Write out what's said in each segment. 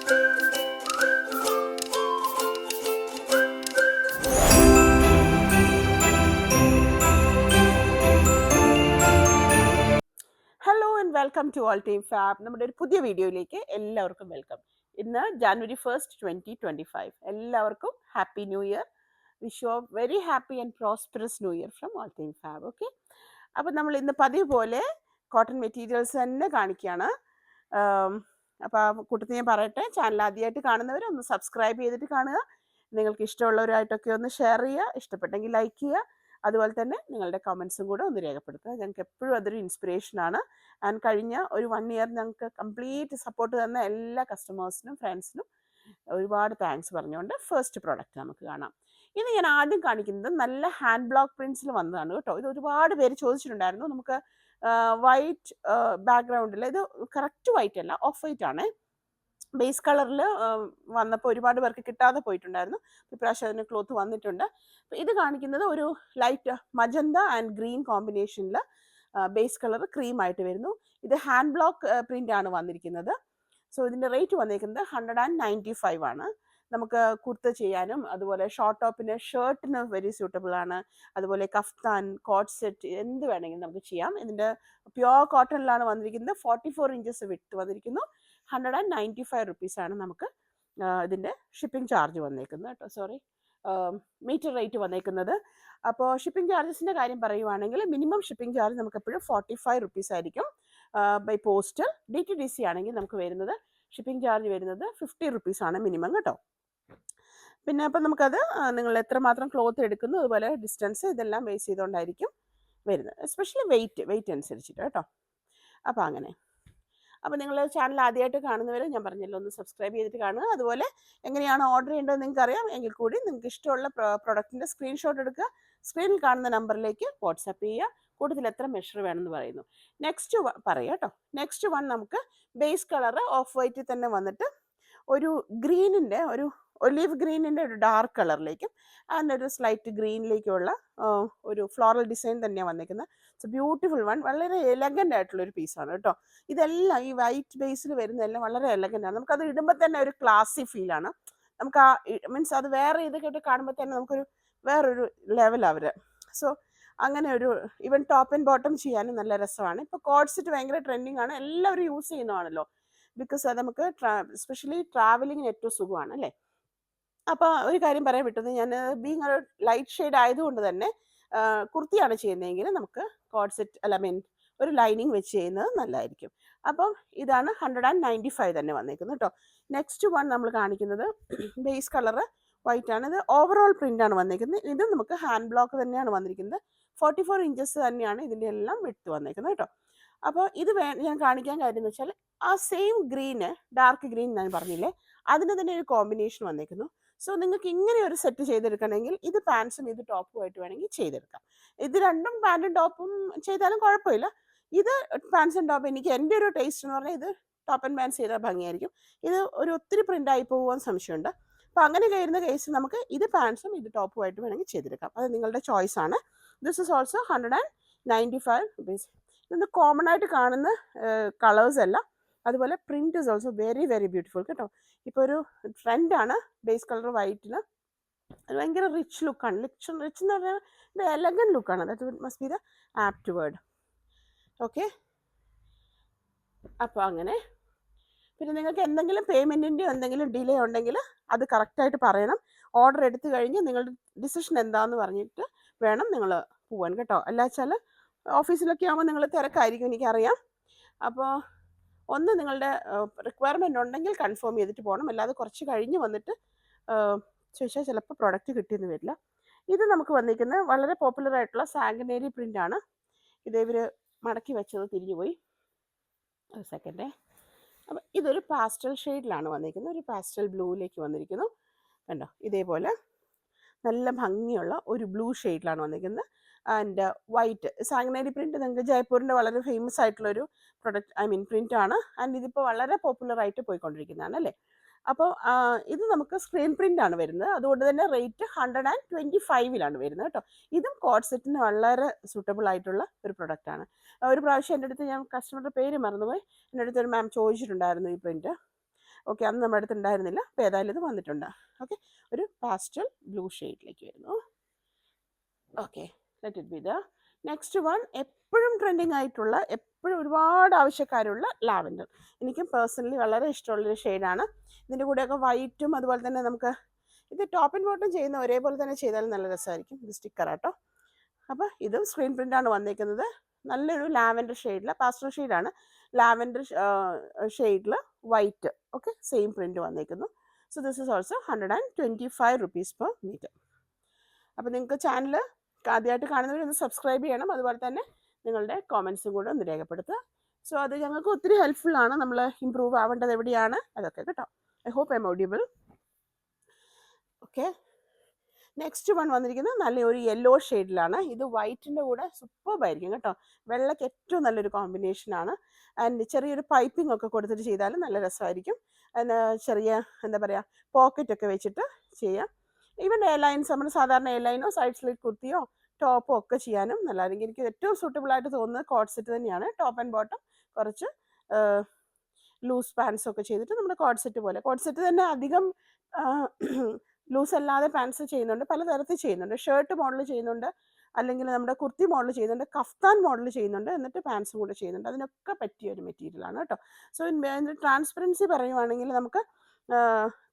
Hello and welcome to all team fab. നമ്മുടെ ഒരു പുതിയ വീഡിയോയിലേക്ക് എല്ലാവർക്കും വെൽക്കം. ഇന്ന് January 1st 2025. എല്ലാവർക്കും happy new year. Wish you very happy and prosperous new year from all team fab. Okay, അപ്പം നമ്മൾ ഇന്ന് പതിവ് പോലെ കോട്ടൺ മെറ്റീരിയൽസ് തന്നെ കാണിക്കുകയാണ്. അപ്പോൾ ആ കൂട്ടത്തിൽ ഞാൻ പറയട്ടെ, ചാനൽ ആദ്യമായിട്ട് കാണുന്നവർ ഒന്ന് സബ്സ്ക്രൈബ് ചെയ്തിട്ട് കാണുക. നിങ്ങൾക്ക് ഇഷ്ടമുള്ളവരായിട്ടൊക്കെ ഒന്ന് ഷെയർ ചെയ്യുക, ഇഷ്ടപ്പെട്ടെങ്കിൽ ലൈക്ക് ചെയ്യുക. അതുപോലെ തന്നെ നിങ്ങളുടെ കമൻസും കൂടെ ഒന്ന് രേഖപ്പെടുത്തുക. ഞങ്ങൾക്ക് എപ്പോഴും അതൊരു ഇൻസ്പിറേഷനാണ്. ആൻഡ് കഴിഞ്ഞ ഒരു 1 ഇയർ ഞങ്ങൾക്ക് കംപ്ലീറ്റ് സപ്പോർട്ട് തന്ന എല്ലാ കസ്റ്റമേഴ്സിനും ഫ്രണ്ട്സിനും ഒരുപാട് താങ്ക്സ് പറഞ്ഞുകൊണ്ട് ഫസ്റ്റ് പ്രോഡക്റ്റ് നമുക്ക് കാണാം. ഇത് ഞാൻ ആദ്യം കാണിക്കുന്നത് നല്ല ഹാൻഡ് ബ്ലോക്ക് പ്രിൻസിൽ വന്നതാണ് കേട്ടോ. ഇത് ഒരുപാട് പേര് ചോദിച്ചിട്ടുണ്ടായിരുന്നു. നമുക്ക് വൈറ്റ് ബാക്ക്ഗ്രൗണ്ടിൽ, ഇത് കറക്റ്റ് വൈറ്റ് അല്ല, ഓഫ് വൈറ്റ് ആണ്. ബേസ് കളറിൽ വന്നപ്പോൾ ഒരുപാട് പേർക്ക് കിട്ടാതെ പോയിട്ടുണ്ടായിരുന്നു. ഇപ്രാവശ്യം അതിന് ക്ലോത്ത് വന്നിട്ടുണ്ട്. ഇത് കാണിക്കുന്നത് ഒരു ലൈറ്റ് മജന്ത ആൻഡ് ഗ്രീൻ കോമ്പിനേഷനിൽ ബേസ് കളർ ക്രീം ആയിട്ട് വരുന്നു. ഇത് ഹാൻഡ് ബ്ലോക്ക് പ്രിന്റ് ആണ് വന്നിരിക്കുന്നത്. സോ ഇതിൻ്റെ റേറ്റ് വന്നിരിക്കുന്നത് 195 ആണ്. നമുക്ക് കുർത്ത ചെയ്യാനും അതുപോലെ ഷോർട്ട് ടോപ്പിന് ഷർട്ടിന് വെരി സ്യൂട്ടബിൾ ആണ്. അതുപോലെ കഫ്താൻ, കോട്ട് സെറ്റ് എന്ത് വേണമെങ്കിലും നമുക്ക് ചെയ്യാം. ഇതിൻ്റെ പ്യുവർ കോട്ടണിലാണ് വന്നിരിക്കുന്നത്. 44 ഇഞ്ചസ് വിട്ട് വന്നിരിക്കുന്നു. 195 റുപ്പീസാണ് നമുക്ക് ഇതിൻ്റെ ഷിപ്പിംഗ് ചാർജ് വന്നേക്കുന്നത് കേട്ടോ. സോറി, മീറ്റർ റേറ്റ് വന്നേക്കുന്നത്. അപ്പോൾ ഷിപ്പിംഗ് ചാർജസിൻ്റെ കാര്യം പറയുവാണെങ്കിൽ മിനിമം ഷിപ്പിംഗ് ചാർജ് നമുക്ക് എപ്പോഴും 45 റുപ്പീസ് ആയിരിക്കും. ബൈ പോസ്റ്റൽ DTDC ആണെങ്കിൽ നമുക്ക് വരുന്നത് ഷിപ്പിംഗ് ചാർജ് വരുന്നത് 50 റുപ്പീസാണ് മിനിമം കേട്ടോ. പിന്നെ അപ്പം നമുക്കത് നിങ്ങൾ എത്രമാത്രം ക്ലോത്ത് എടുക്കുന്നു, അതുപോലെ ഡിസ്റ്റൻസ്, ഇതെല്ലാം ബേസ് ചെയ്തുകൊണ്ടായിരിക്കും വരുന്നത്. എസ്പെഷ്യലി വെയിറ്റ് അനുസരിച്ചിട്ട് കേട്ടോ. അപ്പോൾ അങ്ങനെ. അപ്പോൾ നിങ്ങൾ ചാനൽ ആദ്യമായിട്ട് കാണുന്നവർ ഞാൻ പറഞ്ഞല്ലോ, ഒന്ന് സബ്സ്ക്രൈബ് ചെയ്തിട്ട് കാണുക. അതുപോലെ എങ്ങനെയാണ് ഓർഡർ ചെയ്യേണ്ടതെന്ന് നിങ്ങൾക്ക് അറിയാം എങ്കിൽ കൂടി നിങ്ങൾക്ക് ഇഷ്ടമുള്ള പ്രൊഡക്റ്റിൻ്റെ സ്ക്രീൻഷോട്ട് എടുക്കുക. സ്ക്രീനിൽ കാണുന്ന നമ്പറിലേക്ക് വാട്സാപ്പ് ചെയ്യുക. കൂടുതൽ എത്ര മെഷർ വേണമെന്ന് പറയുന്നു. നെക്സ്റ്റ് പറയാം കേട്ടോ. നെക്സ്റ്റ് വൺ നമുക്ക് ബേസ് കളർ ഓഫ് വൈറ്റിൽ തന്നെ വന്നിട്ട് ഒരു ഗ്രീനിൻ്റെ, ഒരു ഒലീവ് ഗ്രീനിൻ്റെ ഒരു ഡാർക്ക് കളറിലേക്കും ആൻഡ് ഒരു സ്ലൈറ്റ് ഗ്രീനിലേക്കുള്ള ഒരു ഫ്ലോറൽ ഡിസൈൻ തന്നെയാണ് വന്നിരിക്കുന്നത്. It's beautiful one. വളരെ എലഗൻ്റ് ആയിട്ടുള്ളൊരു പീസാണ് കേട്ടോ. ഇതെല്ലാം ഈ വൈറ്റ് ബേസിൽ വരുന്നതെല്ലാം വളരെ എലഗൻ്റ് ആണ്. നമുക്കത് ഇടുമ്പോൾ തന്നെ ഒരു ക്ലാസി ഫീലാണ്. നമുക്ക് ആ മീൻസ് അത് വേറെ ഇതൊക്കെ കാണുമ്പോൾ തന്നെ നമുക്കൊരു വേറൊരു ലെവലാണ് അവർ. സോ അങ്ങനെ ഒരു ഈവൻ ടോപ്പ് ആൻഡ് ബോട്ടം ചെയ്യാനും നല്ല രസമാണ്. ഇപ്പോൾ കോഡ് സെറ്റ് ഭയങ്കര ട്രെൻഡിങ് ആണ്, എല്ലാവരും യൂസ് ചെയ്യുന്നതാണല്ലോ. ബിക്കോസ് അത് നമുക്ക് എസ്പെഷ്യലി ട്രാവലിങ്ങിന് ഏറ്റവും സുഖമാണ് അല്ലേ. അപ്പോൾ ഒരു കാര്യം പറയാൻ വിട്ടത്, ഞാൻ ബീങ് ഒരു ലൈറ്റ് ഷെയ്ഡ് ആയതുകൊണ്ട് തന്നെ കുർത്തിയാണ് ചെയ്യുന്നതെങ്കിൽ നമുക്ക് കോഡ് സെറ്റ് ഒരു ലൈനിങ് വെച്ച് ചെയ്യുന്നത് നല്ലതായിരിക്കും. അപ്പം ഇതാണ് 195 തന്നെ വന്നേക്കുന്നത് കേട്ടോ. നെക്സ്റ്റ് വൺ നമ്മൾ കാണിക്കുന്നത് ബേസ് കളറ് വൈറ്റ് ആണ്. ഇത് ഓവറോൾ പ്രിന്റ് ആണ് വന്നേക്കുന്നത്. ഇത് നമുക്ക് ഹാൻഡ് ബ്ലോക്ക് തന്നെയാണ് വന്നിരിക്കുന്നത്. 44 ഇഞ്ചസ് തന്നെയാണ് ഇതിൻ്റെ എല്ലാം വിട്ട് വന്നേക്കുന്നത് കേട്ടോ. അപ്പോൾ ഇത് ഞാൻ കാണിക്കാൻ കാര്യം എന്ന് വെച്ചാൽ ആ സെയിം ഗ്രീന്, ഡാർക്ക് ഗ്രീൻ ഞാൻ പറഞ്ഞില്ലേ, അതിന് തന്നെ ഒരു കോമ്പിനേഷൻ വന്നേക്കുന്നു. സോ നിങ്ങൾക്ക് ഇങ്ങനെ ഒരു സെറ്റ് ചെയ്തെടുക്കണമെങ്കിൽ ഇത് പാൻസും ഇത് ടോപ്പുമായിട്ട് വേണമെങ്കിൽ ചെയ്തെടുക്കാം. ഇത് രണ്ടും പാൻറ്റും ടോപ്പും ചെയ്താലും കുഴപ്പമില്ല. ഇത് പാൻസ് ആൻഡ് ടോപ്പ്, എനിക്ക് എൻ്റെ ഒരു ടേസ്റ്റ് എന്ന് പറഞ്ഞാൽ ഇത് ടോപ്പ് ആൻഡ് പാൻസ് ചെയ്താൽ ഭംഗിയായിരിക്കും. ഇത് ഒരു ഒത്തിരി പ്രിൻ്റായി പോകാൻ സംശയമുണ്ട്. അപ്പോൾ അങ്ങനെ കഴിയുന്ന കേസ് നമുക്ക് ഇത് പാൻസും ഇത് ടോപ്പുമായിട്ട് വേണമെങ്കിൽ ചെയ്തെടുക്കാം. അത് നിങ്ങളുടെ ചോയ്സാണ്. This is also 195 rupees. ഇതൊന്ന് കോമൺ ആയിട്ട് കാണുന്ന കളേഴ്സ് അല്ല. അതുപോലെ print is also very very beautiful കേട്ടോ. ഇപ്പോൾ ഒരു ട്രെൻഡാണ് ബേസ് കളർ വൈറ്റിൽ. അത് ഭയങ്കര റിച്ച് ലുക്കാണ്. റിച്ച് എന്ന് പറഞ്ഞാൽ ഇത് എലഗൻറ്റ് ലുക്കാണ്. That must be the apt word. Okay, അപ്പോൾ അങ്ങനെ. പിന്നെ നിങ്ങൾക്ക് എന്തെങ്കിലും പേയ്മെൻറ്റിൻ്റെ എന്തെങ്കിലും ഡിലേ ഉണ്ടെങ്കിൽ അത് കറക്റ്റായിട്ട് പറയണം. ഓർഡർ എടുത്തു കഴിഞ്ഞ് നിങ്ങളുടെ ഡിസിഷൻ എന്താണെന്ന് പറഞ്ഞിട്ട് വേണം നിങ്ങൾ പോകാൻ കേട്ടോ. അല്ല വെച്ചാൽ ഓഫീസിലൊക്കെ ആകുമ്പോൾ നിങ്ങൾ തിരക്കായിരിക്കും, എനിക്കറിയാം. അപ്പോൾ ഒന്ന് നിങ്ങളുടെ റിക്വയർമെൻ്റ് ഉണ്ടെങ്കിൽ കൺഫേം ചെയ്തിട്ട് പോകണം. അല്ലാതെ കുറച്ച് കഴിഞ്ഞ് വന്നിട്ട് ചോദിച്ചാൽ ചിലപ്പോൾ പ്രൊഡക്റ്റ് കിട്ടിയെന്ന് വരില്ല. ഇത് നമുക്ക് വന്നിരിക്കുന്നത് വളരെ പോപ്പുലർ ആയിട്ടുള്ള സാഗനേരി പ്രിൻ്റാണ്. ഇത് ഇവർ മടക്കി വെച്ചത് തിരിഞ്ഞുപോയി. ഒരു സെക്കൻഡേ. അപ്പം ഇതൊരു പാസ്റ്റൽ ഷെയ്ഡിലാണ് വന്നിരിക്കുന്നത്. ഒരു പാസ്റ്റൽ ബ്ലൂവിലേക്ക് വന്നിരിക്കുന്നു കണ്ടോ. ഇതേപോലെ നല്ല ഭംഗിയുള്ള ഒരു ബ്ലൂ ഷെയ്ഡിലാണ് വന്നിരിക്കുന്നത്. ആൻഡ് വൈറ്റ് സാഗനേരി പ്രിൻറ്റ് നിങ്ങൾക്ക് ജയ്പൂരിൻ്റെ വളരെ ഫേമസ് ആയിട്ടുള്ളൊരു പ്രിൻ്റാണ്. ആൻഡ് ഇതിപ്പോൾ വളരെ പോപ്പുലറായിട്ട് പോയിക്കൊണ്ടിരിക്കുന്നതാണ് അല്ലേ. അപ്പോൾ ഇത് നമുക്ക് സ്ക്രീൻ പ്രിൻ്റ് ആണ് വരുന്നത്. അതുകൊണ്ട് തന്നെ റേറ്റ് 125 വരുന്നത് കേട്ടോ. ഇതും കോഡ് സെറ്റിന് വളരെ സൂട്ടബിൾ ആയിട്ടുള്ള ഒരു പ്രൊഡക്റ്റാണ്. ഒരു പ്രാവശ്യം എൻ്റെ അടുത്ത്, ഞാൻ കസ്റ്റമറുടെ പേര് മറന്നുപോയി, എൻ്റെ അടുത്ത് ഒരു മാം ചോദിച്ചിട്ടുണ്ടായിരുന്നു ഈ പ്രിൻറ്റ്. ഓക്കെ, അന്ന് നമ്മുടെ അടുത്ത് ഉണ്ടായിരുന്നില്ല. അപ്പോൾ ഏതായാലും ഇത് വന്നിട്ടുണ്ട്. ഓക്കെ, ഒരു പാസ്റ്റൽ ബ്ലൂ ഷെയ്ഡിലേക്ക് വരുന്നു. Okay, let it be the next one. എപ്പോഴും ട്രെൻഡിങ് ആയിട്ടുള്ള, എപ്പോഴും ഒരുപാട് ആവശ്യക്കാരുള്ള ലാവൻഡർ. എനിക്കും പേഴ്സണലി വളരെ ഇഷ്ടമുള്ളൊരു ഷെയ്ഡാണ്. ഇതിൻ്റെ കൂടെയൊക്കെ വൈറ്റും അതുപോലെ തന്നെ നമുക്ക് ഇത് ടോപ്പ് ആൻഡ് ബോട്ടം ചെയ്യുന്ന ഒരേപോലെ തന്നെ ചെയ്താലും നല്ല രസമായിരിക്കും. ഇത് സ്റ്റിക്കറാട്ടോ. അപ്പോൾ ഇതും സ്ക്രീൻ പ്രിൻ്റാണ് വന്നിരിക്കുന്നത്. നല്ലൊരു ലാവൻഡർ ഷെയ്ഡിൽ, പാസ്റ്റൽ ഷെയ്ഡാണ്, ലാവൻഡർ ഷെയ്ഡിൽ വൈറ്റ്. ഓക്കെ, സെയിം പ്രിൻ്റ് വന്നിരിക്കുന്നു. So this is also 125 rupees per meter. അപ്പോൾ നിങ്ങൾക്ക് ചാനൽ ആദ്യമായിട്ട് കാണുന്നവരൊന്ന് സബ്സ്ക്രൈബ് ചെയ്യണം. അതുപോലെ തന്നെ നിങ്ങളുടെ കോമെൻറ്റ്സും കൂടെ ഒന്ന് രേഖപ്പെടുത്തുക. സോ അത് ഞങ്ങൾക്ക് ഒത്തിരി ഹെൽപ്ഫുള്ളാണ്. നമ്മൾ ഇമ്പ്രൂവ് ആവേണ്ടത് എവിടെയാണ് അതൊക്കെ കേട്ടോ. I hope I'm audible. Okay, next one വന്നിരിക്കുന്നത് നല്ലൊരു യെല്ലോ ഷെയ്ഡിലാണ്. ഇത് വൈറ്റിൻ്റെ കൂടെ സൂപ്പർബായിരിക്കും കേട്ടോ. വെള്ളയ്ക്ക് ഏറ്റവും നല്ലൊരു കോമ്പിനേഷനാണ്. ആൻഡ് ചെറിയൊരു പൈപ്പിംഗ് ഒക്കെ കൊടുത്തിട്ട് ചെയ്താലും നല്ല രസമായിരിക്കും. അതിന് ചെറിയ എന്താ പറയുക, പോക്കറ്റൊക്കെ വെച്ചിട്ട് ചെയ്യാം. ഈവൻ എയർ ലൈൻസ്, നമ്മൾ സാധാരണ എയർ ലൈനോ സൈഡ് സ്ലിറ്റ് കുർത്തിയോ ടോപ്പോ ഒക്കെ ചെയ്യാനും നല്ലതായിരിക്കും. എനിക്ക് ഏറ്റവും സൂട്ടബിളായിട്ട് തോന്നുന്നത് കോഡ് സെറ്റ് തന്നെയാണ്. ടോപ്പ് ആൻഡ് ബോട്ടം കുറച്ച് ലൂസ് പാൻസ് ഒക്കെ ചെയ്തിട്ട് നമ്മുടെ കോഡ് സെറ്റ് പോലെ. കോഡ് സെറ്റ് തന്നെ അധികം ലൂസ് അല്ലാതെ പാൻസ് ചെയ്യുന്നുണ്ട്, പലതരത്തിൽ ചെയ്യുന്നുണ്ട്. ഷർട്ട് മോഡൽ ചെയ്യുന്നുണ്ട്, അല്ലെങ്കിൽ നമ്മുടെ കുർത്തി മോഡൽ ചെയ്യുന്നുണ്ട്, കഫ്താൻ മോഡൽ ചെയ്യുന്നുണ്ട്, എന്നിട്ട് പാൻസും കൂടെ ചെയ്യുന്നുണ്ട്. അതിനൊക്കെ പറ്റിയ ഒരു മെറ്റീരിയലാണ് കേട്ടോ. സോ ട്രാൻസ്പെറൻസി പറയുവാണെങ്കിൽ നമുക്ക്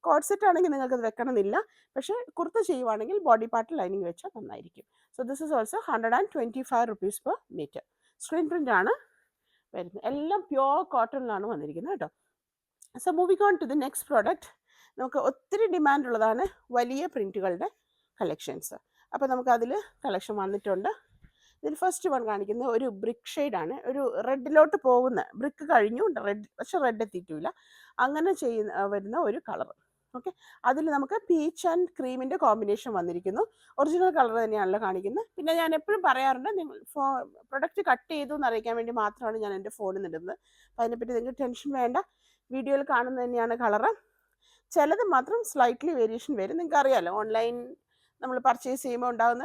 കോഡ് സെറ്റ് ആണെങ്കിൽ നിങ്ങൾക്ക് അത് വെക്കണമെന്നില്ല. പക്ഷേ കുർത്ത ചെയ്യുവാണെങ്കിൽ ബോഡി പാർട്ട് ലൈനിങ് വെച്ചാൽ നന്നായിരിക്കും. So this is also 125 rupees per meter. Screen print ആണ് വരുന്നത്. എല്ലാം പ്യോർ കോട്ടണിലാണ് വന്നിരിക്കുന്നത് കേട്ടോ. So moving on to the next product. നമുക്ക് ഒത്തിരി ഡിമാൻഡ് ഉള്ളതാണ് വലിയ പ്രിൻറ്റുകളുടെ കളക്ഷൻസ്. അപ്പോൾ നമുക്കതിൽ കളക്ഷൻ വന്നിട്ടുണ്ട്. ഇതിൽ ഫസ്റ്റ് വൺ കാണിക്കുന്നത് ഒരു ബ്രിക്ക് ഷെയ്ഡാണ്. ഒരു റെഡിലോട്ട് പോകുന്ന, ബ്രിക്ക് കഴിഞ്ഞു റെഡ്, പക്ഷെ റെഡ് എത്തിയിട്ടില്ല, അങ്ങനെ വരുന്ന ഒരു കളർ. ഓക്കെ, അതിൽ നമുക്ക് പീച്ച് ആൻഡ് ക്രീമിൻ്റെ കോമ്പിനേഷൻ വന്നിരിക്കുന്നു. ഒറിജിനൽ കളർ തന്നെയാണല്ലോ കാണിക്കുന്നത്. പിന്നെ ഞാൻ എപ്പോഴും പറയാറുണ്ട്, നിങ്ങൾ പ്രൊഡക്റ്റ് കട്ട് ചെയ്തു എന്ന് അറിയിക്കാൻ വേണ്ടി മാത്രമാണ് ഞാൻ എൻ്റെ ഫോണിൽ നിന്നിടുന്നത്. അപ്പോൾ അതിനെപ്പറ്റി നിങ്ങൾക്ക് ടെൻഷൻ വേണ്ട. വീഡിയോയിൽ കാണുന്നത് തന്നെയാണ് കളറ്. ചിലത് മാത്രം സ്ലൈറ്റ്ലി വേരിയേഷൻ വരും. നിങ്ങൾക്ക് അറിയാമല്ലോ, ഓൺലൈൻ നമ്മൾ പർച്ചേസ് ചെയ്യുമ്പോൾ ഉണ്ടാകുന്ന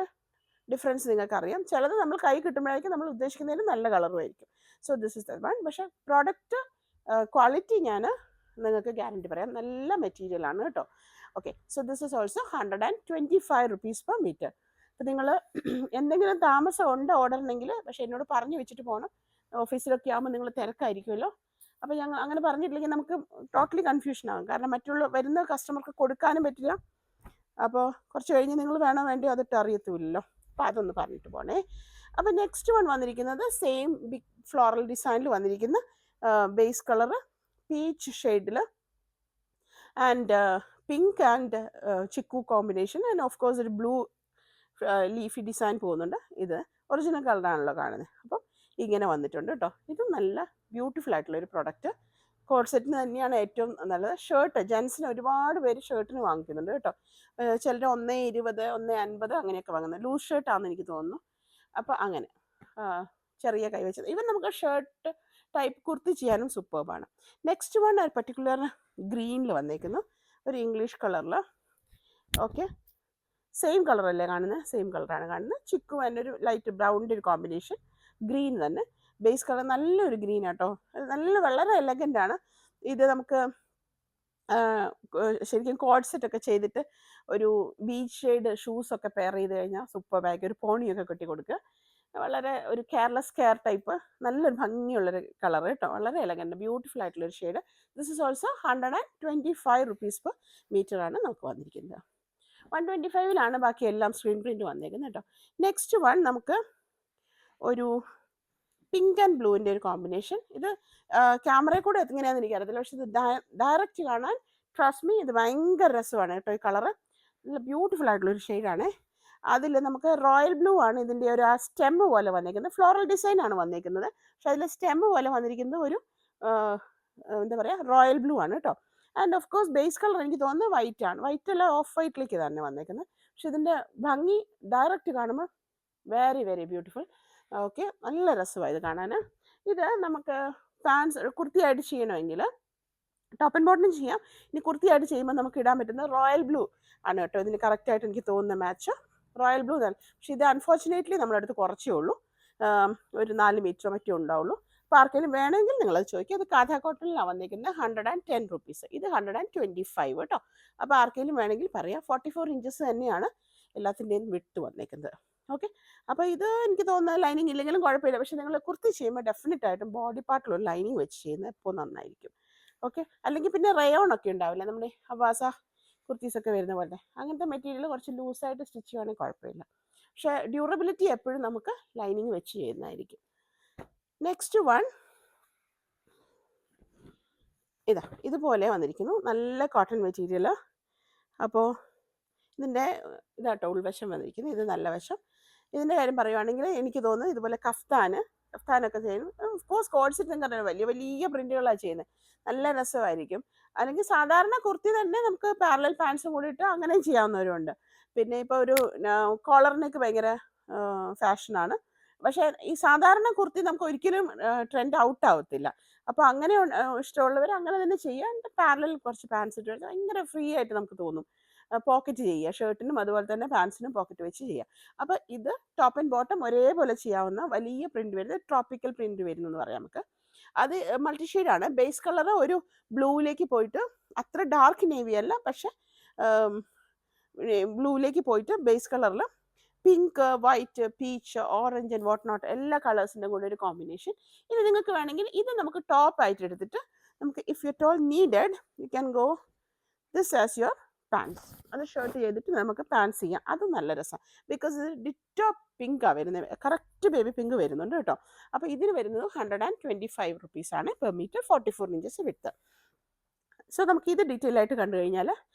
ഡിഫറൻസ് നിങ്ങൾക്കറിയാം. ചിലത് നമ്മൾ കൈ കിട്ടുമ്പോഴേക്കും നമ്മൾ ഉദ്ദേശിക്കുന്നതിന് നല്ല കളറും ആയിരിക്കും. So this is the one. പക്ഷേ പ്രോഡക്റ്റ് ക്വാളിറ്റി ഞാൻ നിങ്ങൾക്ക് ഗ്യാരണ്ടി പറയാം, നല്ല മെറ്റീരിയലാണ് കേട്ടോ. Okay, so this is also 125 rupees per meter. അപ്പോൾ നിങ്ങൾ എന്തെങ്കിലും താമസം ഉണ്ട് ഓർഡറിനെങ്കിൽ, പക്ഷേ എന്നോട് പറഞ്ഞു വെച്ചിട്ട് പോകണം. ഓഫീസിലൊക്കെ ആകുമ്പോൾ നിങ്ങൾ തിരക്കായിരിക്കുമല്ലോ. അപ്പോൾ ഞങ്ങൾ അങ്ങനെ പറഞ്ഞിട്ടില്ലെങ്കിൽ നമുക്ക് ടോട്ടലി കൺഫ്യൂഷൻ ആകും. കാരണം മറ്റുള്ള വരുന്ന കസ്റ്റമർക്ക് കൊടുക്കാനും പറ്റില്ല. അപ്പോൾ കുറച്ച് കഴിഞ്ഞ് നിങ്ങൾ വേണോ വേണ്ടിയോ അതിട്ട് അറിയത്തുമില്ലല്ലോ. അപ്പോൾ അതൊന്ന് പറഞ്ഞിട്ട് പോണേ. അപ്പോൾ നെക്സ്റ്റ് വൺ വന്നിരിക്കുന്നത് സെയിം ബിഗ് ഫ്ലോറൽ ഡിസൈനിൽ വന്നിരിക്കുന്ന ബേസ് കളറ് പീച്ച് ഷെയ്ഡിൽ and pink and chikoo combination and of course ഒരു ബ്ലൂ ലീഫി ഡിസൈൻ പോകുന്നുണ്ട്. ഇത് ഒറിജിനൽ കളറാണല്ലോ കാണുന്നത്. അപ്പം ഇങ്ങനെ വന്നിട്ടുണ്ട് കേട്ടോ. ഇത് നല്ല ബ്യൂട്ടിഫുൾ ആയിട്ടുള്ള ഒരു പ്രൊഡക്റ്റ്. കോഡ് സെറ്റിന് തന്നെയാണ് ഏറ്റവും നല്ലത്. ഷർട്ട് ജെൻസിന് ഒരുപാട് പേര് ഷർട്ടിന് വാങ്ങിക്കുന്നുണ്ട് കേട്ടോ. ചിലർ 1.20, 1.50 അങ്ങനെയൊക്കെ വാങ്ങുന്നത്. ലൂസ് ഷർട്ടാണെന്ന് എനിക്ക് തോന്നുന്നു. അപ്പോൾ അങ്ങനെ ചെറിയ കൈവച്ചത്. ഇവൻ നമുക്ക് ഷർട്ട് ടൈപ്പ് കുർത്തി ചെയ്യാനും സൂപ്പർബാണ്. നെക്സ്റ്റ് വൺ ഒരു പർട്ടിക്കുലർ ഗ്രീനിൽ വന്നേക്കുന്നു, ഒരു ഇംഗ്ലീഷ് കളറിൽ. ഓക്കെ, സെയിം കളറല്ലേ കാണുന്നത്? സെയിം കളറാണ് കാണുന്നത്. ചിക്കു എൻ്റെ ഒരു ലൈറ്റ് ബ്രൗണിൻ്റെ ഒരു കോമ്പിനേഷൻ, ഗ്രീൻ തന്നെ. ബേസ് കളർ നല്ലൊരു ഗ്രീൻ ആട്ടോ. വളരെ എലഗൻ്റ് ആണ്. ഇത് നമുക്ക് ശരിക്കും കോഡ് സെറ്റ് ഒക്കെ ചെയ്തിട്ട് ഒരു ബീച്ച് ഷെയ്ഡ് ഷൂസൊക്കെ പെയർ ചെയ്ത് കഴിഞ്ഞാൽ സൂപ്പർ ബാഗ്, ഒരു പോണിയൊക്കെ കെട്ടി കൊടുക്കുക. വളരെ ഒരു കെയർലെസ് കെയർ ടൈപ്പ്, നല്ലൊരു ഭംഗിയുള്ളൊരു കളർ കേട്ടോ. വളരെ എലഗൻ്റ് ബ്യൂട്ടിഫുൾ ആയിട്ടുള്ളൊരു shade. This is also 125 rupees per meter ആണ് നമുക്ക് വന്നിരിക്കുന്നത്. 125 ബാക്കി എല്ലാം സ്ക്രീൻ പ്രിൻറ്റ് വന്നേക്കുന്നത് കേട്ടോ. നെക്സ്റ്റ് വൺ നമുക്ക് ഒരു പിങ്ക് ആൻഡ് ബ്ലൂവിൻ്റെ ഒരു കോമ്പിനേഷൻ. ഇത് ക്യാമറയിൽ കൂടെ എങ്ങനെയാണെന്ന് എനിക്കറിയത്തില്ല, പക്ഷെ ഇത് ഡയറക്റ്റ് കാണാൻ ട്രസ്റ്റ് മീ ഇത് ഭയങ്കര രസമാണ് കേട്ടോ. ഈ കളറ് നല്ല ബ്യൂട്ടിഫുൾ ആയിട്ടുള്ളൊരു ഷെയ്ഡാണ്. അതിൽ നമുക്ക് റോയൽ ബ്ലൂ ആണ് ഇതിൻ്റെ ഒരു ആ സ്റ്റെമ്മ് പോലെ വന്നേക്കുന്നത്. ഫ്ലോറൽ ഡിസൈൻ ആണ് വന്നേക്കുന്നത്, പക്ഷെ അതിൽ സ്റ്റെമ്മ് പോലെ വന്നിരിക്കുന്നത് ഒരു എന്താ പറയുക, റോയൽ ബ്ലൂ ആണ് കേട്ടോ. And of course base colour എനിക്ക് തോന്നുന്നത് വൈറ്റ് ആണ്. വൈറ്റ് അല്ല, ഓഫ് വൈറ്റിലേക്ക് തന്നെ വന്നേക്കുന്നത്. പക്ഷെ ഇതിൻ്റെ ഭംഗി ഡയറക്റ്റ് കാണുമ്പോൾ വെരി വെരി ബ്യൂട്ടിഫുൾ. ഓക്കെ, നല്ല രസമാണ് ഇത് കാണാൻ. ഇത് നമുക്ക് പാൻസ് കുർത്തിയായിട്ട് ചെയ്യണമെങ്കിൽ ടോപ്പ് ആൻഡ് ബോട്ടം ചെയ്യാം. ഇനി കുർത്തിയായിട്ട് ചെയ്യുമ്പോൾ നമുക്ക് ഇടാൻ പറ്റുന്ന റോയൽ ബ്ലൂ ആണ് കേട്ടോ ഇതിന് കറക്റ്റായിട്ട് എനിക്ക് തോന്നുന്ന മാച്ച്. റോയൽ ബ്ലൂ തന്നെ. പക്ഷെ ഇത് അൺഫോർച്ചുനേറ്റ്ലി നമ്മുടെ അടുത്ത് കുറച്ചേ ഉള്ളൂ, ഒരു 4 മീറ്റർ മറ്റേ ഉണ്ടാവുള്ളൂ. അപ്പോൾ ആർക്കെങ്കിലും വേണമെങ്കിൽ നിങ്ങളത് ചോദിക്കുക. അത് കാഥ കോട്ടണിലാണ് വന്നിരിക്കുന്നത്, 110 റുപ്പീസ്. ഇത് 125 കേട്ടോ. അപ്പോൾ ആർക്കെങ്കിലും വേണമെങ്കിൽ പറയാം. 44 ഇഞ്ചസ് തന്നെയാണ് എല്ലാത്തിൻ്റെയും വിട്ട് വന്നിരിക്കുന്നത്. ഓക്കെ. അപ്പോൾ ഇത് എനിക്ക് തോന്നുന്നത് ലൈനിങ് ഇല്ലെങ്കിലും കുഴപ്പമില്ല. പക്ഷേ നിങ്ങൾ കുർത്തി ചെയ്യുമ്പോൾ ഡെഫിനറ്റ് ആയിട്ടും ബോഡി പാർട്ടിലൊരു ലൈനിങ് വെച്ച് ചെയ്യുന്നത് എപ്പോൾ നന്നായിരിക്കും. ഓക്കെ. അല്ലെങ്കിൽ പിന്നെ റയോൺ ഒക്കെ ഉണ്ടാവില്ല, നമ്മുടെ അവാസ കുർത്തീസൊക്കെ വരുന്ന പോലെ, അങ്ങനത്തെ മെറ്റീരിയൽ കുറച്ച് ലൂസായിട്ട് സ്റ്റിച്ച് ചെയ്യുകയാണെങ്കിൽ കുഴപ്പമില്ല. പക്ഷേ ഡ്യൂറബിലിറ്റി എപ്പോഴും നമുക്ക് ലൈനിങ് വെച്ച് ചെയ്യുന്നതായിരിക്കും. നെക്സ്റ്റ് വൺ ഇതുപോലെ വന്നിരിക്കുന്നു, നല്ല കോട്ടൺ മെറ്റീരിയൽ. അപ്പോൾ ഇതിൻ്റെ ഇതാട്ടോ ഉൾവശം വന്നിരിക്കുന്നത്, ഇത് നല്ല വശം. ഇതിൻ്റെ കാര്യം പറയുവാണെങ്കിൽ എനിക്ക് തോന്നുന്നു ഇതുപോലെ കഫ്താനൊക്കെ ചെയ്യുന്നു. ഓഫ്കോഴ്സ് കോഡ് സെറ്റ് എന്ന് പറഞ്ഞാൽ വലിയ വലിയ പ്രിൻറ്റുകളാണ് ചെയ്യുന്നത്, നല്ല രസമായിരിക്കും. അല്ലെങ്കിൽ സാധാരണ കുർത്തി തന്നെ നമുക്ക് പാരലൽ പാൻസും കൂടി ഇട്ട് അങ്ങനെയും ചെയ്യാവുന്നവരുണ്ട്. പിന്നെ ഇപ്പോൾ ഒരു കോളറിനൊക്കെ ഭയങ്കര ഫാഷനാണ്. പക്ഷേ ഈ സാധാരണ കുർത്തി നമുക്ക് ഒരിക്കലും ട്രെൻഡ് ഔട്ട് ആവത്തില്ല. അപ്പോൾ അങ്ങനെ ഇഷ്ടമുള്ളവർ അങ്ങനെ തന്നെ ചെയ്യാൻ പാരലൽ കുറച്ച് പാൻസ് ഇട്ട് ഭയങ്കര ഫ്രീ ആയിട്ട് നമുക്ക് തോന്നും. പോക്കറ്റ് ചെയ്യുക, ഷർട്ടിനും അതുപോലെ തന്നെ പാൻസിനും പോക്കറ്റ് വെച്ച് ചെയ്യുക. അപ്പോൾ ഇത് ടോപ്പ് ആൻഡ് ബോട്ടം ഒരേപോലെ ചെയ്യാവുന്ന വലിയ പ്രിന്റ് വരുന്നത്, ട്രോപ്പിക്കൽ പ്രിന്റ് വരുന്നു എന്ന് പറയാം നമുക്ക്. അത് മൾട്ടി ഷെയ്ഡാണ്. ബേസ് കളർ ഒരു ബ്ലൂവിലേക്ക് പോയിട്ട്, അത്ര ഡാർക്ക് നേവി അല്ല, പക്ഷെ ബ്ലൂവിലേക്ക് പോയിട്ട് ബേസ് കളറിൽ pink, white, peach, orange and what not എല്ലാ കളേഴ്സിൻ്റെ കൂടെ ഒരു കോമ്പിനേഷൻ. ഇത് നിങ്ങൾക്ക് വേണമെങ്കിൽ ഇത് നമുക്ക് ടോപ്പ് ആയിട്ട് എടുത്തിട്ട് നമുക്ക് if you toll needed you can go this as your pants. അത് ഷർട്ട് ചെയ്തിട്ട് നമുക്ക് പാൻസ് ചെയ്യാം, അതും നല്ല രസമാണ്. ബിക്കോസ് ഇത് ഡിറ്റോ പിങ്കാണ് വരുന്നത്, കറക്റ്റ് ബേബി പിങ്ക് വരുന്നുണ്ട് കേട്ടോ. അപ്പോൾ ഇതിന് വരുന്നത് 125 റുപ്പീസാണ് per metre, 44 inches width. So നമുക്ക് ഇത് ഡീറ്റെയിൽ ആയിട്ട് കണ്ടു കഴിഞ്ഞാൽ,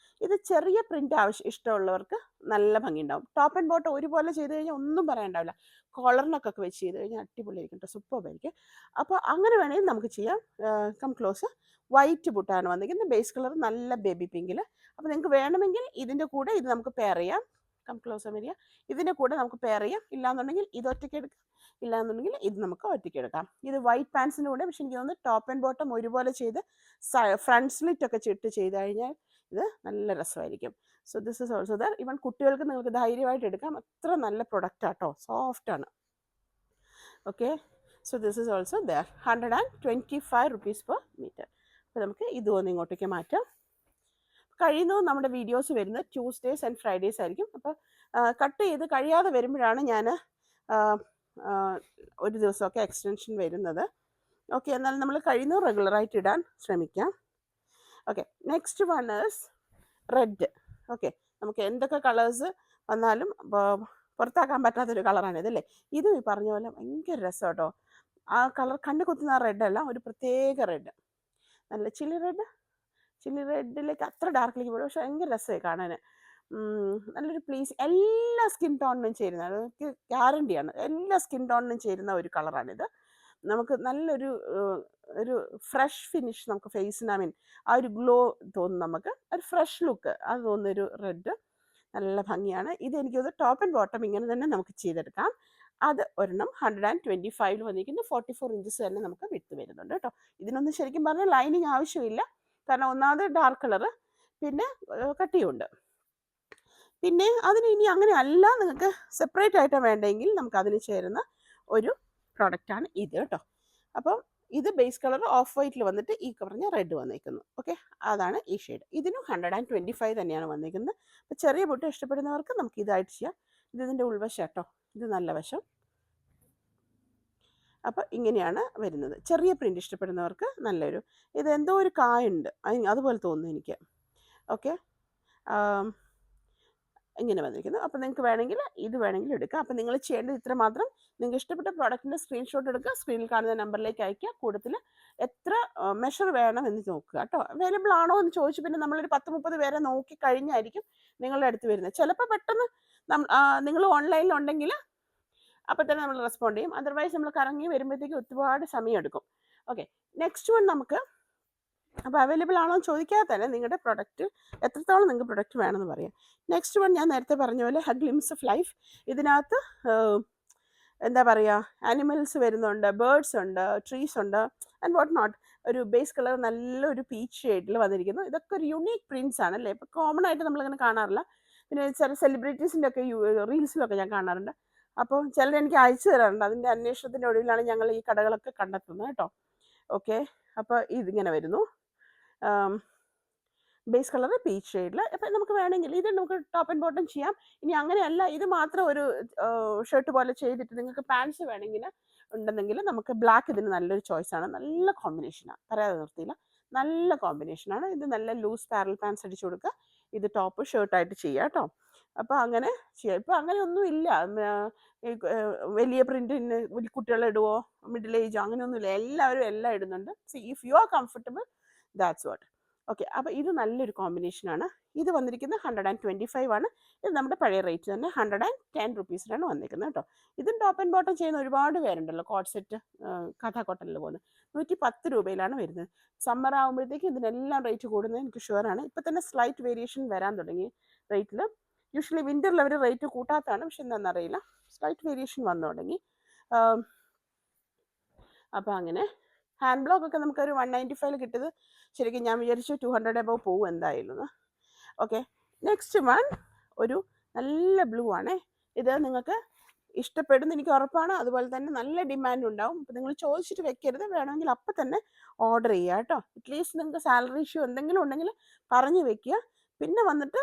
ഇത് ചെറിയ പ്രിൻ്റ് ഇഷ്ടമുള്ളവർക്ക് നല്ല ഭംഗിയുണ്ടാവും. ടോപ്പ് ആൻഡ് ബോട്ടം ഒരുപോലെ ചെയ്ത് കഴിഞ്ഞാൽ ഒന്നും പറയാനുണ്ടാവില്ല. കോളറിനൊക്കെ വെച്ച് ചെയ്ത് കഴിഞ്ഞാൽ അടിപൊളിയായിരിക്കും കേട്ടോ, സൂപ്പറായിരിക്കും. അപ്പോൾ അങ്ങനെ വേണമെങ്കിൽ നമുക്ക് ചെയ്യാം. Come close. വൈറ്റ് ബുട്ടാണ് വന്നിരിക്കുന്നത്, ബേസ് കളർ നല്ല ബേബി പിങ്കിൽ. അപ്പോൾ നിങ്ങൾക്ക് വേണമെങ്കിൽ ഇതിൻ്റെ കൂടെ ഇത് നമുക്ക് പെയർ ചെയ്യാം. കം ക്ലോസ് വരിക. ഇതിൻ്റെ കൂടെ നമുക്ക് പെയർ ചെയ്യാം. ഇല്ലാന്നുണ്ടെങ്കിൽ ഇത് ഒറ്റയ്ക്ക് എടുക്കാം, ഇല്ലാന്നുണ്ടെങ്കിൽ ഇത് നമുക്ക് ഒറ്റയ്ക്ക് എടുക്കാം. ഇത് വൈറ്റ് പാൻസിൻ്റെ കൂടെ, പക്ഷേ എനിക്ക് തോന്നുന്നു ടോപ്പ് ആൻഡ് ബോട്ടം ഒരുപോലെ ചെയ്ത് ഫ്രണ്ട് സ്ലിറ്റ് ഒക്കെ ചെയ്ത് കഴിഞ്ഞാൽ ഇത് നല്ല രസമായിരിക്കും. So this is also there. Even കുട്ടികൾക്ക് നിങ്ങൾക്ക് ധൈര്യമായിട്ട് എടുക്കാം, അത്ര നല്ല പ്രൊഡക്റ്റ് ആട്ടോ, സോഫ്റ്റാണ്. Okay. So this is also there, 125 rupees per metre. അപ്പോൾ നമുക്ക് ഇതൊന്ന് ഇങ്ങോട്ടേക്ക് മാറ്റാം. കഴിയുന്നതും നമ്മുടെ വീഡിയോസ് വരുന്നത് ട്യൂസ്ഡേയ്സ് ആൻഡ് ഫ്രൈഡേയ്സ് ആയിരിക്കും. അപ്പോൾ കട്ട് ചെയ്ത് കഴിയാതെ വരുമ്പോഴാണ് ഞാൻ ഒരു ദിവസമൊക്കെ എക്സ്റ്റൻഷൻ വരുന്നത്. ഓക്കെ. എന്നാൽ നമ്മൾ കഴിയുന്നത് റെഗുലറായിട്ട് ഇടാൻ ശ്രമിക്കാം. Okay. Next one is red. Okay. നമുക്ക് എന്തൊക്കെ കളേഴ്സ് വന്നാലും പുറത്താക്കാൻ പറ്റാത്തൊരു കളറാണ് ഇതല്ലേ. ഇതും ഈ പറഞ്ഞ പോലെ ഭയങ്കര രസം കേട്ടോ. ആ കളർ കണ്ടു കുത്തുന്ന റെഡ് അല്ല, ഒരു പ്രത്യേക റെഡ്, നല്ല ചില്ലി റെഡിലേക്ക് അത്ര ഡാർക്കിലേക്ക് പോലും, പക്ഷെ ഭയങ്കര രസമായി കാണാൻ. നല്ലൊരു പ്ലീസ്, എല്ലാ സ്കിൻ ടോണിനും ചേരുന്ന, അതൊക്കെ ഗ്യാരണ്ടിയാണ്, എല്ലാ സ്കിൻ ടോണിനും ചേരുന്ന ഒരു കളറാണിത്. നമുക്ക് നല്ലൊരു ഒരു ഫ്രഷ് ഫിനിഷ് നമുക്ക് ഫേസിന്, ആ ഒരു ഗ്ലോ തോന്നും, നമുക്ക് ഒരു ഫ്രഷ് ലുക്ക് അത് തോന്നുന്നൊരു റെഡ് നല്ല ഭംഗിയാണ്. ഇത് എനിക്ക് ടോപ്പ് ആൻഡ് ബോട്ടം ഇങ്ങനെ തന്നെ നമുക്ക് ചെയ്തെടുക്കാം. അത് ഒരെണ്ണം 125 വന്നിരിക്കുന്നു, 44 ഇഞ്ചസ് തന്നെ നമുക്ക് വിട്ട് വരുന്നുണ്ട് കേട്ടോ. ഇതിനൊന്നും ശരിക്കും പറഞ്ഞാൽ ലൈനിങ് ആവശ്യമില്ല, കാരണം ഒന്നാമത് ഡാർക്ക് കളറ്, പിന്നെ കട്ടിയുണ്ട്. പിന്നെ അതിന് ഇനി അങ്ങനെ അല്ല, നിങ്ങൾക്ക് സെപ്പറേറ്റ് ആയിട്ടാണ് വേണ്ടെങ്കിൽ നമുക്ക് അതിന് ചേരുന്ന ഒരു പ്രോഡക്റ്റാണ് ഇത് കേട്ടോ. അപ്പം ഇത് ബേസ് കളർ ഓഫ് വൈറ്റിൽ വന്നിട്ട് ഈ പറഞ്ഞ റെഡ് വന്നിരിക്കുന്നു. ഓക്കെ. അതാണ് ഈ ഷെയ്ഡ്. ഇതിനും 125 തന്നെയാണ് വന്നിരിക്കുന്നത്. അപ്പോൾ ചെറിയ ബുട്ട് ഇഷ്ടപ്പെടുന്നവർക്ക് നമുക്ക് ഇതായിട്ട് ചെയ്യാം. ഇതിൻ്റെ ഉൾവശം കേട്ടോ, ഇത് നല്ല വശം. അപ്പോൾ ഇങ്ങനെയാണ് വരുന്നത്. ചെറിയ പ്രിൻ്റ് ഇഷ്ടപ്പെടുന്നവർക്ക് നല്ലൊരു, ഇത് എന്തോ ഒരു കായുണ്ട് അതുപോലെ തോന്നുന്നു എനിക്ക്. ഓക്കെ. ഇങ്ങനെ വന്നിരിക്കുന്നു. അപ്പോൾ നിങ്ങൾക്ക് വേണമെങ്കിൽ ഇത് വേണമെങ്കിൽ എടുക്കാം. അപ്പോൾ നിങ്ങൾ ചെയ്യേണ്ടത് ഇത്ര മാത്രം, നിങ്ങൾക്ക് ഇഷ്ടപ്പെട്ട പ്രോഡക്റ്റിൻ്റെ സ്ക്രീൻഷോട്ട് എടുക്കുക, സ്ക്രീനിൽ കാണുന്ന നമ്പറിലേക്ക് അയക്കുക, കൂട്ടത്തിൽ എത്ര മെഷർ വേണം എന്ന് നോക്കുക കേട്ടോ. അവൈലബിൾ ആണോ എന്ന് ചോദിച്ചു പിന്നെ നമ്മളൊരു 10-30 പേരെ നോക്കി കഴിഞ്ഞായിരിക്കും നിങ്ങളുടെ അടുത്ത് വരുന്നത്. ചിലപ്പോൾ പെട്ടെന്ന് നിങ്ങൾ ഓൺലൈനിലുണ്ടെങ്കിൽ അപ്പോൾ തന്നെ നമ്മൾ റെസ്പോണ്ട് ചെയ്യും. അതർവൈസ് നമ്മൾ കറങ്ങി വരുമ്പോഴത്തേക്ക് ഒരുപാട് സമയം എടുക്കും. ഓക്കെ. നെക്സ്റ്റ് വൺ നമുക്ക്, അപ്പോൾ അവൈലബിൾ ആണോ എന്ന് ചോദിക്കാതെ തന്നെ നിങ്ങളുടെ പ്രൊഡക്റ്റ് എത്രത്തോളം നിങ്ങൾക്ക് പ്രൊഡക്റ്റ് വേണമെന്ന് പറയാം. നെക്സ്റ്റ് വൺ ഞാൻ നേരത്തെ പറഞ്ഞ പോലെ ഗ്ലിംസ് ഓഫ് ലൈഫ്. ഇതിനകത്ത് എന്താ പറയുക, ആനിമൽസ് വരുന്നുണ്ട്, ബേർഡ്സ് ഉണ്ട്, ട്രീസ് ഉണ്ട് ആൻഡ് വാട്ട് നോട്ട്. ഒരു ബേസ് കളർ നല്ലൊരു പീച്ച് ഷെയ്ഡിൽ വന്നിരിക്കുന്നു. ഇതൊക്കെ ഒരു യുണീക്ക് പ്രിൻറ്റ്സ് ആണ് അല്ലേ, ഇപ്പോൾ കോമൺ ആയിട്ട് നമ്മളിങ്ങനെ കാണാറില്ല. പിന്നെ ചില സെലിബ്രിറ്റീസിൻ്റെ ഒക്കെ റീൽസിലൊക്കെ ഞാൻ കാണാറുണ്ട്. അപ്പോൾ ചിലരെനിക്ക് അയച്ചു തരാറുണ്ട്. അതിൻ്റെ അന്വേഷണത്തിൻ്റെ ഒടുവിലാണ് ഞങ്ങൾ ഈ കടകളൊക്കെ കണ്ടെത്തുന്നത് കേട്ടോ. ഓക്കെ, അപ്പോൾ ഇതിങ്ങനെ വരുന്നു. ബേസ് കളർ പീച്ച് ഷെയ്ഡിൽ. അപ്പം നമുക്ക് വേണമെങ്കിൽ ഇത് നമുക്ക് ടോപ്പ് ആൻഡ് ബോട്ടം ചെയ്യാം. ഇനി അങ്ങനെയല്ല ഇത് മാത്രം ഒരു ഷർട്ട് പോലെ ചെയ്തിട്ട് നിങ്ങൾക്ക് പാൻസ് വേണമെങ്കിൽ ഉണ്ടെന്നെങ്കിൽ നമുക്ക് ബ്ലാക്ക് ഇതിന് നല്ലൊരു ചോയ്സാണ്. നല്ല കോമ്പിനേഷനാണ്, പറയാതെ നിർത്തിയില്ല. നല്ല കോമ്പിനേഷനാണ് ഇത്. നല്ല ലൂസ് പാരൽ പാൻസ് അടിച്ചു കൊടുക്കുക, ഇത് ടോപ്പ് ഷർട്ടായിട്ട് ചെയ്യുക കേട്ടോ. അപ്പോൾ അങ്ങനെ ചെയ്യാം. ഇപ്പോൾ അങ്ങനെയൊന്നും ഇല്ല, വലിയ പ്രിൻറ്റിന് കുട്ടികളെ ഇടുവോ മിഡിൽ ഏജോ അങ്ങനെയൊന്നുമില്ല, എല്ലാവരും എല്ലാം ഇടുന്നുണ്ട്. C if you are comfortable, that's what. Okay, അപ്പോൾ ഇത് നല്ലൊരു കോമ്പിനേഷനാണ്. ഇത് വന്നിരിക്കുന്നത് 125 ആണ്. ഇത് നമ്മുടെ പഴയ റേറ്റ് തന്നെ 110 റുപ്പീസിലാണ് വന്നിരിക്കുന്നത് കേട്ടോ. ഇതും ടോപ്പ് ആൻഡ് ബോട്ടം ചെയ്യുന്ന ഒരുപാട് പേരുണ്ടല്ലോ. കോട്ട് സെറ്റ് കഥാ കോട്ടണിൽ പോകുന്നത് 110 രൂപയിലാണ് വരുന്നത്. സമ്മർ ആകുമ്പോഴത്തേക്കും ഇതിനെല്ലാം റേറ്റ് കൂടുന്നത് എനിക്ക് ഷുവറാണ്. ഇപ്പം തന്നെ സ്ലൈറ്റ് വേരിയേഷൻ വരാൻ തുടങ്ങി റേറ്റിൽ. യൂഷ്വലി വിൻ്ററിൽ അവർ റേറ്റ് കൂട്ടാത്തതാണ്, പക്ഷെ എന്താണെന്നറിയില്ല, സ്ലൈറ്റ് വേരിയേഷൻ വന്നു തുടങ്ങി. അപ്പോൾ അങ്ങനെ ഹാൻഡ് ബ്ലോക്ക് ഒക്കെ നമുക്കൊരു 195 കിട്ടിയത് ശരിക്കും ഞാൻ വിചാരിച്ചു 200 എബവ് പോകും എന്തായാലും. ഓക്കെ, നെക്സ്റ്റ് വൺ ഒരു നല്ല ബ്ലൂ ആണ്. ഇത് നിങ്ങൾക്ക് ഇഷ്ടപ്പെടുന്ന എനിക്ക് ഉറപ്പാണ്. അതുപോലെ തന്നെ നല്ല ഡിമാൻഡ് ഉണ്ടാവും. അപ്പോൾ നിങ്ങൾ ചോദിച്ചിട്ട് വെക്കരുത്, വേണമെങ്കിൽ അപ്പം തന്നെ ഓർഡർ ചെയ്യുക കേട്ടോ. അറ്റ്ലീസ്റ്റ് നിങ്ങൾക്ക് സാലറി ഇഷ്യൂ എന്തെങ്കിലും ഉണ്ടെങ്കിൽ പറഞ്ഞു വെക്കുക. പിന്നെ വന്നിട്ട്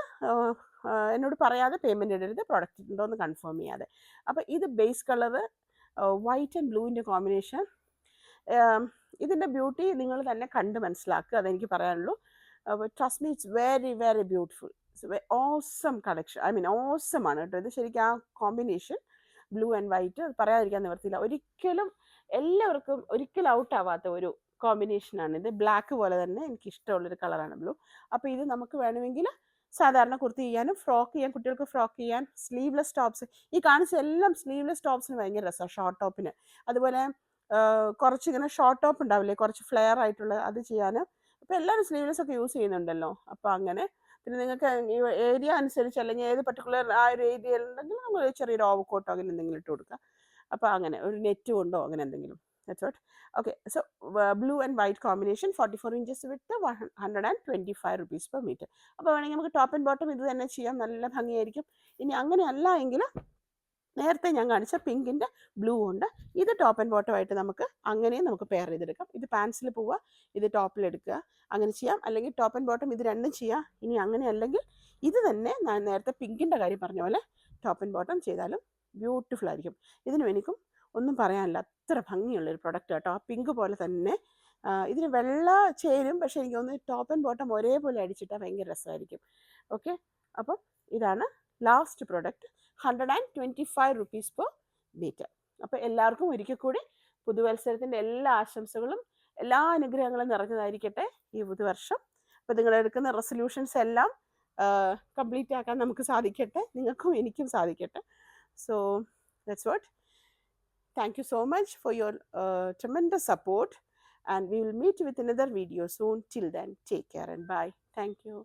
എന്നോട് പറയാതെ പേയ്മെൻറ്റ് ഇടരുത്, പ്രോഡക്റ്റ് ഉണ്ടോ എന്ന് കൺഫേം ചെയ്യാതെ. അപ്പോൾ ഇത് ബേസ് കളറ് വൈറ്റ് ആൻഡ് ബ്ലൂവിൻ്റെ കോമ്പിനേഷൻ. ഇതിൻ്റെ ബ്യൂട്ടി നിങ്ങൾ തന്നെ കണ്ട് മനസ്സിലാക്കുക, അതെനിക്ക് പറയാനുള്ളൂ. Trust me, it's very very beautiful. It's awesome collection, I mean awesome ആണ് കേട്ടോ. ഇത് ശരിക്കും ആ കോമ്പിനേഷൻ ബ്ലൂ ആൻഡ് വൈറ്റ് പറയാതിരിക്കാൻ നിവർത്തിയില്ല. ഒരിക്കലും എല്ലാവർക്കും ഒരിക്കലും ഔട്ട് ആവാത്ത ഒരു കോമ്പിനേഷനാണ് ഇത്. ബ്ലാക്ക് പോലെ തന്നെ എനിക്ക് ഇഷ്ടമുള്ളൊരു കളറാണ് ബ്ലൂ. അപ്പോൾ ഇത് നമുക്ക് വേണമെങ്കിൽ സാധാരണ കുർത്തി ചെയ്യാനും ഫ്രോക്ക് ചെയ്യാൻ, കുട്ടികൾക്ക് ഫ്രോക്ക് ചെയ്യാൻ, സ്ലീവ്ലെസ് ടോപ്സ്, ഈ കാണിച്ച എല്ലാം സ്ലീവ്ലെസ് ടോപ്സിന് ഭയങ്കര രസമാണ്, ഷോർട്ട് ടോപ്പിന്. അതുപോലെ കുറച്ചിങ്ങനെ ഷോർട്ട് ടോപ്പ് ഉണ്ടാവില്ലേ, കുറച്ച് ഫ്ലെയർ ആയിട്ടുള്ള, അത് ചെയ്യാൻ. അപ്പോൾ എല്ലാവരും സ്ലീവ്ലെസ് ഒക്കെ യൂസ് ചെയ്യുന്നുണ്ടല്ലോ. അപ്പോൾ അങ്ങനെ പിന്നെ നിങ്ങൾക്ക് ഏരിയ അനുസരിച്ച്, അല്ലെങ്കിൽ ഏത് പർട്ടിക്കുലർ ആ ഒരു ഏരിയയിൽ ഉണ്ടെങ്കിൽ നമ്മൾ ചെറിയൊരു ഓവർകോട്ടോ അങ്ങനെ എന്തെങ്കിലും ഇട്ട് കൊടുക്കുക. അപ്പോൾ അങ്ങനെ ഒരു നെറ്റ് കൊണ്ടോ അങ്ങനെ എന്തെങ്കിലും. That's what. Okay, so blue and white combination, 44 inches with 125 rupees per metre. അപ്പോൾ വേണമെങ്കിൽ നമുക്ക് ടോപ്പ് ആൻഡ് ബോട്ടം ഇത് തന്നെ ചെയ്യാം, നല്ല ഭംഗിയായിരിക്കും. ഇനി അങ്ങനെ അല്ല എങ്കിൽ നേരത്തെ ഞാൻ കാണിച്ച പിങ്കിൻ്റെ ബ്ലൂ ഉണ്ട്, ഇത് ടോപ്പ് ആൻഡ് ബോട്ടം ആയിട്ട് നമുക്ക് അങ്ങനെയും നമുക്ക് പെയർ ചെയ്തെടുക്കാം. ഇത് പാൻസിൽ പോവുക, ഇത് ടോപ്പിൽ എടുക്കുക, അങ്ങനെ ചെയ്യാം. അല്ലെങ്കിൽ ടോപ്പ് ആൻഡ് ബോട്ടം ഇത് രണ്ടും ചെയ്യാം. ഇനി അങ്ങനെ അല്ലെങ്കിൽ ഇത് തന്നെ ഞാൻ നേരത്തെ പിങ്കിൻ്റെ കാര്യം പറഞ്ഞ പോലെ ടോപ്പ് ആൻഡ് ബോട്ടം ചെയ്താലും ബ്യൂട്ടിഫുൾ ആയിരിക്കും. ഇതിനും എനിക്കും ഒന്നും പറയാനില്ല, അത്ര ഭംഗിയുള്ളൊരു പ്രൊഡക്റ്റ് കേട്ടോ. ആ പിങ്ക് പോലെ തന്നെ ഇതിന് വെള്ള ചേരും, പക്ഷേ എനിക്ക് തോന്നുന്നു ടോപ്പ് ആൻഡ് ബോട്ടം ഒരേപോലെ അടിച്ചിട്ടാൽ ഭയങ്കര രസമായിരിക്കും. ഓക്കെ, അപ്പം ഇതാണ് last product, 125 rupees per metre. അപ്പോൾ എല്ലാവർക്കും ഒരിക്കൽ കൂടി പുതുവത്സരത്തിൻ്റെ എല്ലാ ആശംസകളും എല്ലാ അനുഗ്രഹങ്ങളും നിറഞ്ഞതായിരിക്കട്ടെ ഈ പുതുവർഷം. അപ്പോൾ നിങ്ങൾ എടുക്കുന്ന റെസൊല്യൂഷൻസ് എല്ലാം കംപ്ലീറ്റ് ആക്കാൻ നമുക്ക് സാധിക്കട്ടെ, നിങ്ങൾക്കും എനിക്കും സാധിക്കട്ടെ. So that's what. Thank you so much for your tremendous support, and we will meet with another video soon. Till then, take care and bye. Thank you.